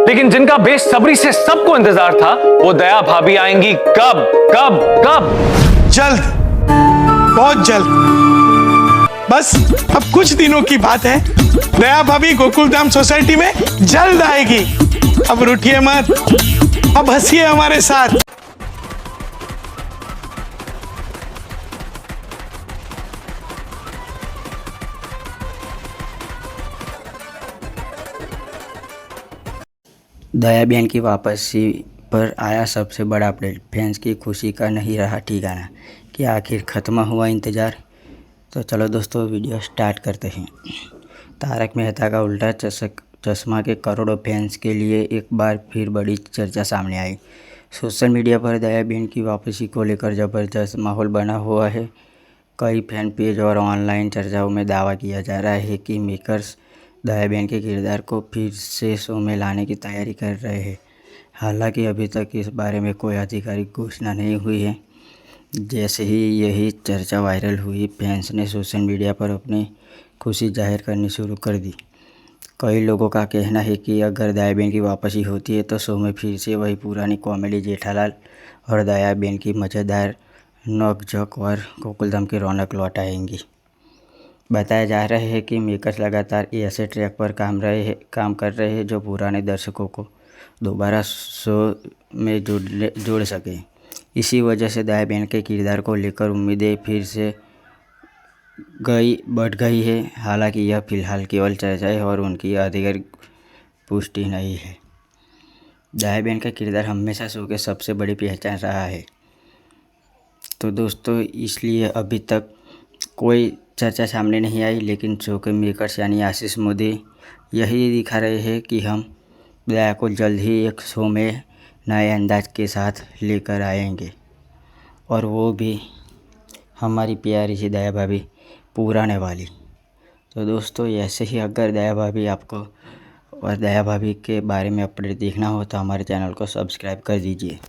लेकिन जिनका बेसब्री से सबको इंतजार था, वो दया भाभी आएंगी कब कब कब? जल्द, बहुत जल्द। बस अब कुछ दिनों की बात है। दया भाभी गोकुलधाम सोसाइटी में जल्द आएगी। अब रूठिए मत, अब हंसिए हमारे साथ। दया बहन की वापसी पर आया सबसे बड़ा अपडेट। फैंस की खुशी का नहीं रहा ठिकाना कि आखिर ख़त्म हुआ इंतज़ार। तो चलो दोस्तों वीडियो स्टार्ट करते हैं। तारक मेहता का उल्टा चश्मा के करोड़ों फैंस के लिए एक बार फिर बड़ी चर्चा सामने आई। सोशल मीडिया पर दया बहन की वापसी को लेकर ज़बरदस्त माहौल बना हुआ है। कई फैन पेज और ऑनलाइन चर्चाओं में दावा किया जा रहा है कि मेकर्स दया बहन के किरदार को फिर से शो में लाने की तैयारी कर रहे हैं। हालांकि अभी तक इस बारे में कोई आधिकारिक घोषणा नहीं हुई है। जैसे ही यही चर्चा वायरल हुई, फैंस ने सोशल मीडिया पर अपनी खुशी जाहिर करनी शुरू कर दी। कई लोगों का कहना है कि अगर दया बहन की वापसी होती है तो शो में फिर से वही पुरानी कॉमेडी जेठालाल और दया बहन की मज़ेदार नोक-झोंक और गोकुलधाम की रौनक लौट आएंगी। बताया जा रहा है कि मेकर्स लगातार ऐसे ट्रैक पर काम कर रहे हैं जो पुराने दर्शकों को दोबारा शो में जोड़ सके। इसी वजह से दया बहन के किरदार को लेकर उम्मीदें फिर से बढ़ गई है। हालांकि यह फिलहाल केवल चर्चा है और उनकी आधिकारिक पुष्टि नहीं है। दया बहन का किरदार हमेशा शो के सबसे बड़ी पहचान रहा है। तो दोस्तों इसलिए अभी तक कोई चर्चा सामने नहीं आई, लेकिन शो के मेकर्स यानी आशीष मोदी यही दिखा रहे हैं कि हम दया को जल्द ही एक शो में नए अंदाज के साथ लेकर आएंगे, और वो भी हमारी प्यारी सी दया भाभी पुराने वाली। तो दोस्तों ऐसे ही अगर दया भाभी आपको और दया भाभी के बारे में अपडेट देखना हो तो हमारे चैनल को सब्सक्राइब कर दीजिए।